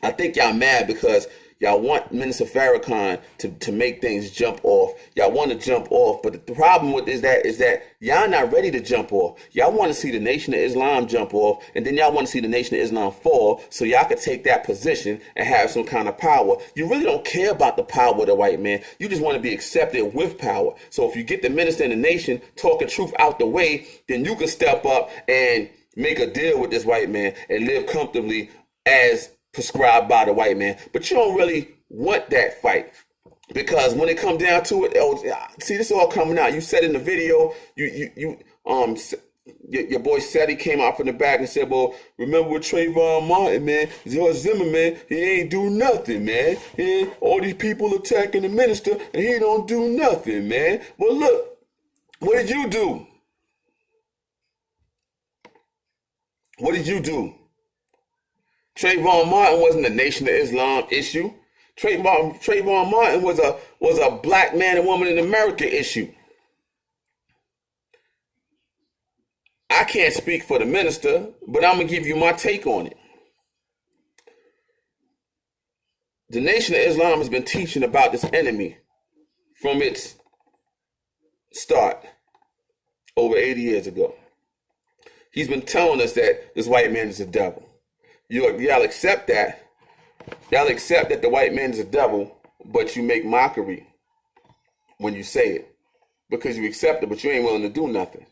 A: I think y'all mad because y'all want Minister Farrakhan to make things jump off. Y'all want to jump off, but the problem with is that y'all not ready to jump off. Y'all want to see the Nation of Islam jump off, and then y'all want to see the Nation of Islam fall, so y'all could take that position and have some kind of power. You really don't care about the power of the white man. You just want to be accepted with power. So if you get the minister in the nation talking truth out the way, then you can step up and make a deal with this white man and live comfortably as prescribed by the white man. But you don't really want that fight, because when it comes down to it, see, this all coming out. You said in the video, your boy Seti came out from the back and said, well, remember with Trayvon Martin, man, George Zimmerman, he ain't do nothing, man. All these people attacking the minister and he don't do nothing, man. Well, look, what did you do? What did you do? Trayvon Martin wasn't a Nation of Islam issue. Trayvon Martin was a black man and woman in America issue. I can't speak for the minister, but I'm going to give you my take on it. The Nation of Islam has been teaching about this enemy from its start over 80 years ago. He's been telling us that this white man is a devil. Y'all accept that. Y'all accept that the white man is a devil, but you make mockery when you say it because you accept it, but you ain't willing to do nothing.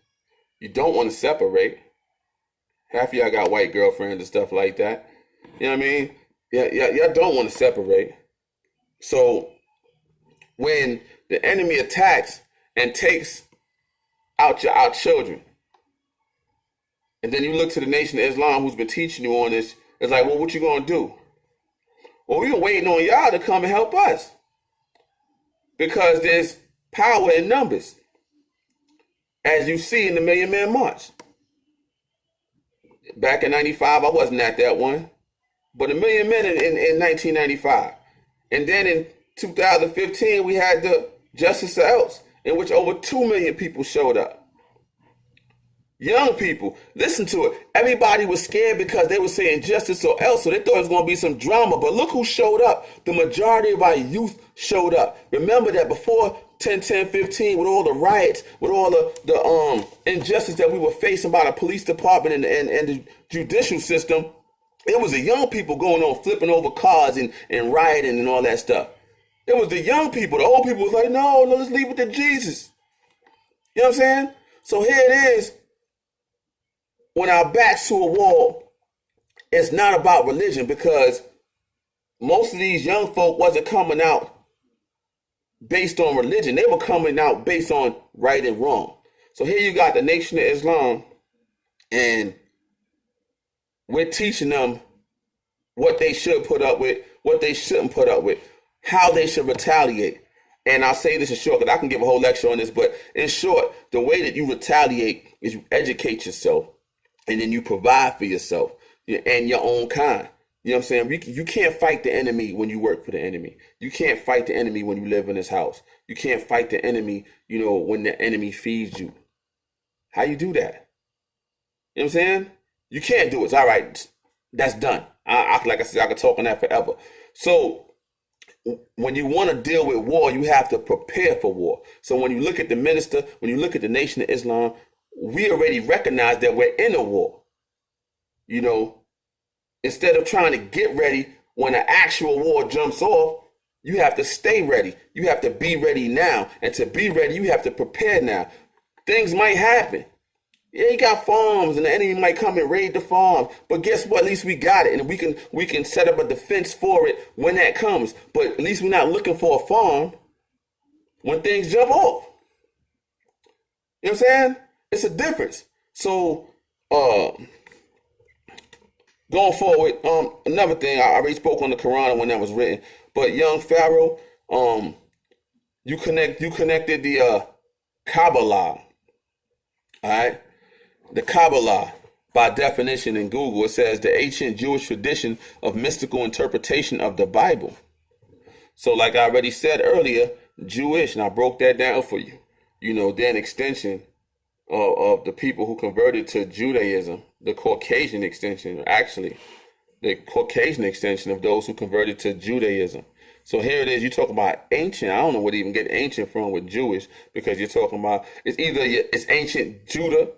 A: You don't want to separate. Half of y'all got white girlfriends and stuff like that. You know what I mean? Y'all don't want to separate. So when the enemy attacks and takes out our children, And then you look to the Nation of Islam who's been teaching you on this. It's like, well, what you gonna do? Well, we've been waiting on y'all to come and help us. Because there's power in numbers. As you see in the Million Man March. Back in 95, I wasn't at that one. But a million men in 1995. And then in 2015, we had the Justice or Else, in which over 2 million people showed up. Young people, listen to it. Everybody was scared because they were saying justice or else, so they thought it was going to be some drama. But look who showed up. The majority of our youth showed up. Remember that before 10-10-15, with all the riots, with all the injustice that we were facing by the police department and the judicial system, it was the young people going on flipping over cars and rioting and all that stuff. It was the young people. The old people was like, no, let's leave it to Jesus. You know what I'm saying? So here it is. When our backs to a wall, it's not about religion, because most of these young folk wasn't coming out based on religion. They were coming out based on right and wrong. So here you got the Nation of Islam, and we're teaching them what they should put up with, what they shouldn't put up with, how they should retaliate. And I'll say this in short, because I can give a whole lecture on this, but in short, the way that you retaliate is you educate yourself. And then you provide for yourself and your own kind. You know what I'm saying? You can't fight the enemy when you work for the enemy. You can't fight the enemy when you live in his house. You can't fight the enemy, when the enemy feeds you. How you do that? You know what I'm saying? You can't do it. It's all right. That's done. Like I said, I could talk on that forever. So when you want to deal with war, you have to prepare for war. So when you look at the minister, when you look at the Nation of Islam, we already recognize that we're in a war. Instead of trying to get ready when an actual war jumps off, you have to stay ready. You have to be ready now. And to be ready, you have to prepare now. Things might happen. Yeah, you got farms and the enemy might come and raid the farm. But guess what? At least we got it. And we can set up a defense for it when that comes. But at least we're not looking for a farm when things jump off. You know what I'm saying? It's a difference. So, going forward, another thing, I already spoke on the Quran when that was written, but Young Pharoah, you connected the Kabbalah, all right? The Kabbalah, by definition in Google, it says the ancient Jewish tradition of mystical interpretation of the Bible. So like I already said earlier, Jewish, and I broke that down for you. They're an extension of the people who converted to Judaism, the Caucasian extension of those who converted to Judaism. So here it is, you talk about ancient. I don't know where to even get ancient from with Jewish, because you're talking about, it's ancient Judah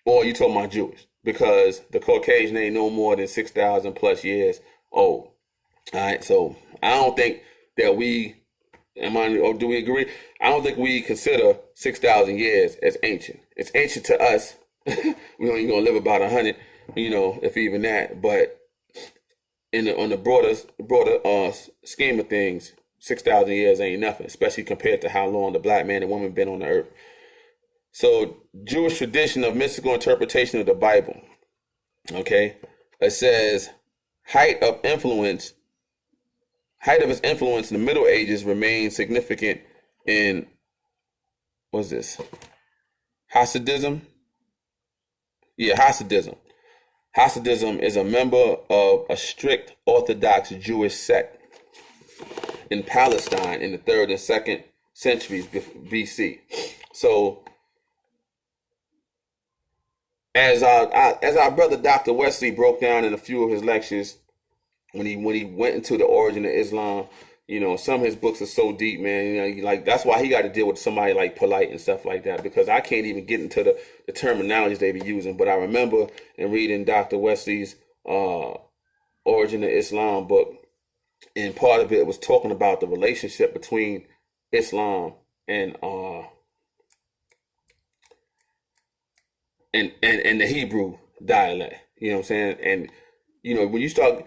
A: or you're talking about Jewish, because the Caucasian ain't no more than 6,000 plus years old. All right, so I don't think that do we agree? I don't think we consider 6,000 years as ancient. It's ancient to us. We're only going to live about 100, if even that. But on the broader scheme of things, 6,000 years ain't nothing, especially compared to how long the black man and woman been on the earth. So Jewish tradition of mystical interpretation of the Bible. Okay, it says height of its influence in the Middle Ages remained significant in, what's this? Hasidism? Yeah, Hasidism. Hasidism is a member of a strict Orthodox Jewish sect in Palestine in the 3rd and 2nd centuries BC. So, as our brother Dr. Wesley broke down in a few of his lectures, when he went into the origin of Islam, some of his books are so deep, man. That's why he got to deal with somebody like Polite and stuff like that, because I can't even get into the terminologies they be using. But I remember in reading Dr. Wesley's Origin of Islam book, and part of it was talking about the relationship between Islam and the Hebrew dialect. You know what I'm saying? And when you start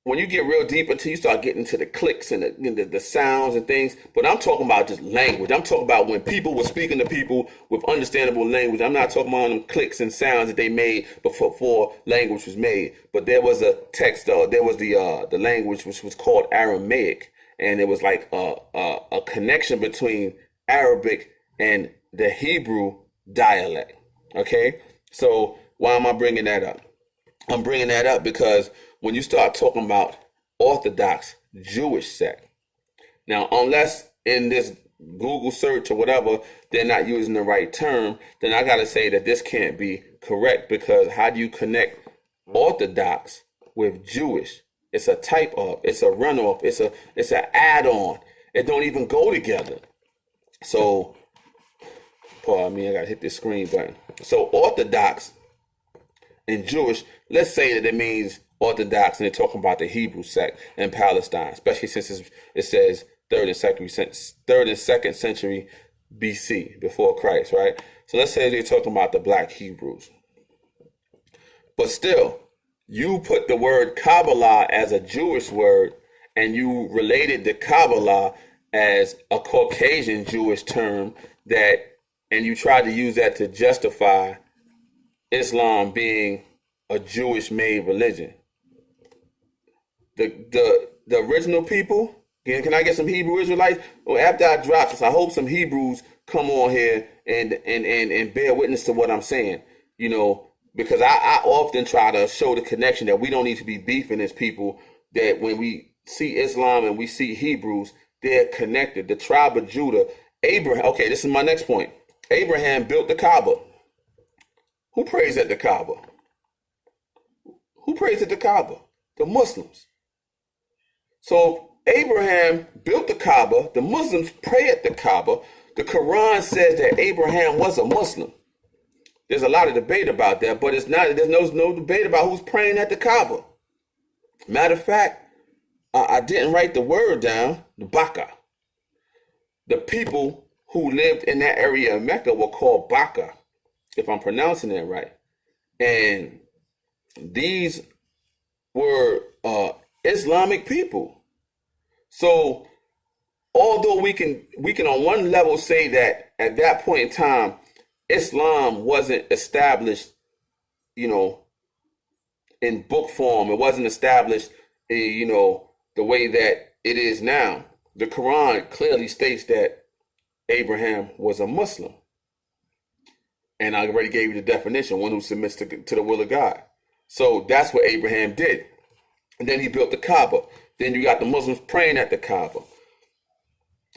A: when you get real deep into, you start getting into the clicks and the sounds and things. But I'm talking about just language. I'm talking about when people were speaking to people with understandable language. I'm not talking about them clicks and sounds that they made before language was made. But there was a text, there was the language which was called Aramaic, and it was like a connection between Arabic and the Hebrew dialect. Okay, so why am I bringing that up? I'm bringing that up because when you start talking about Orthodox Jewish sect, now unless in this Google search or whatever they're not using the right term, then I gotta say that this can't be correct, because how do you connect Orthodox with Jewish? It's a type of, it's a runoff, it's an add-on. It don't even go together. So, pardon me, I gotta hit this screen button. So Orthodox and Jewish, let's say that it means Orthodox, and they're talking about the Hebrew sect in Palestine, especially since it says third and second century BC, before Christ, right? So let's say they're talking about the Black Hebrews. But still, you put the word Kabbalah as a Jewish word, and you related the Kabbalah as a Caucasian Jewish term, and you tried to use that to justify Islam being a Jewish-made religion. The original people, can I get some Hebrew Israelites? Well, after I drop this, I hope some Hebrews come on here and bear witness to what I'm saying, because I often try to show the connection that we don't need to be beefing as people, that when we see Islam and we see Hebrews, they're connected. The tribe of Judah, Abraham, okay, this is my next point. Abraham built the Kaaba. Who prays at the Kaaba? Who prays at the Kaaba? The Muslims. So Abraham built the Kaaba. The Muslims pray at the Kaaba. The Quran says that Abraham was a Muslim. There's a lot of debate about that, but there's no debate about who's praying at the Kaaba. Matter of fact, I didn't write the word down, the Baka. The people who lived in that area of Mecca were called Baka, if I'm pronouncing that right. And these were Islamic people. So although we can on one level say that at that point in time, Islam wasn't established, in book form. It wasn't established, the way that it is now. The Quran clearly states that Abraham was a Muslim. And I already gave you the definition, one who submits to the will of God. So that's what Abraham did. And then he built the Kaaba. Then you got the Muslims praying at the Kaaba.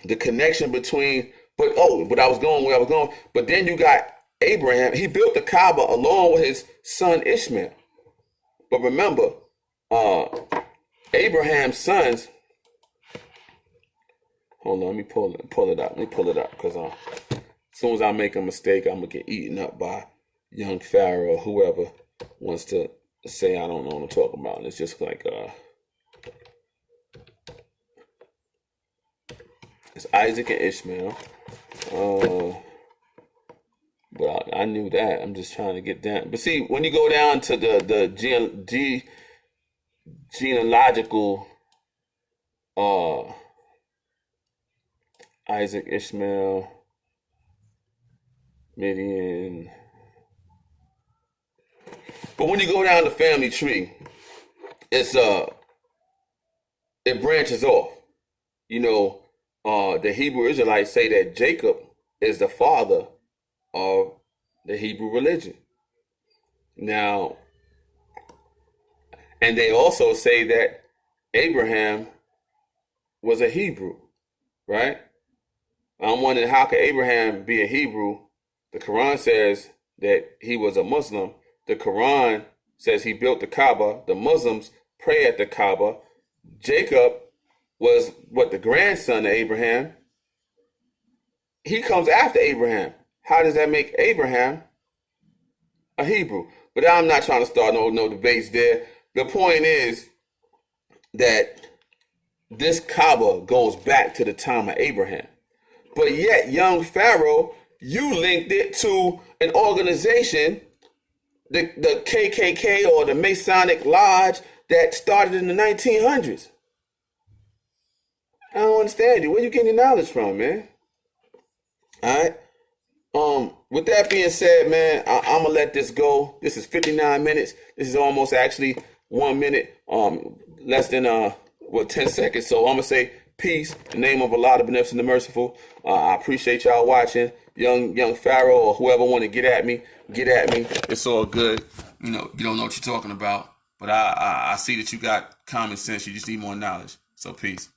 A: The connection between, but then you got Abraham. He built the Kaaba along with his son Ishmael. But remember, Abraham's sons, hold on, let me pull it up. Because as soon as I make a mistake, I'm going to get eaten up by Young Pharoah or whoever wants to say I don't know what I'm talking about. And it's just like, it's Isaac and Ishmael. But I knew that. I'm just trying to get down. But see, when you go down to the genealogical, Isaac, Ishmael, Midian. But when you go down the family tree, it branches off. The Hebrew Israelites say that Jacob is the father of the Hebrew religion. Now, and they also say that Abraham was a Hebrew, right? I'm wondering, how could Abraham be a Hebrew? The Quran says that he was a Muslim. The Quran says he built the Kaaba. The Muslims pray at the Kaaba. Jacob was the grandson of Abraham. He comes after Abraham. How does that make Abraham a Hebrew? But I'm not trying to start no debates there. The point is that this Kaaba goes back to the time of Abraham. But yet, Young Pharoah, you linked it to an organization, the KKK or the Masonic Lodge, that started in the 1900s. I don't understand you. Where you getting your knowledge from, man? All right. With that being said, man, I'm gonna let this go. This is 59 minutes. This is almost actually 1 minute, less than 10 seconds. So I'm gonna say peace. In the name of Allah, the Beneficent, the Merciful. I appreciate y'all watching. Young Pharoah or whoever want to get at me, get at me. It's all good. You know, you don't know what you're talking about, but I see that you got common sense. You just need more knowledge. So peace.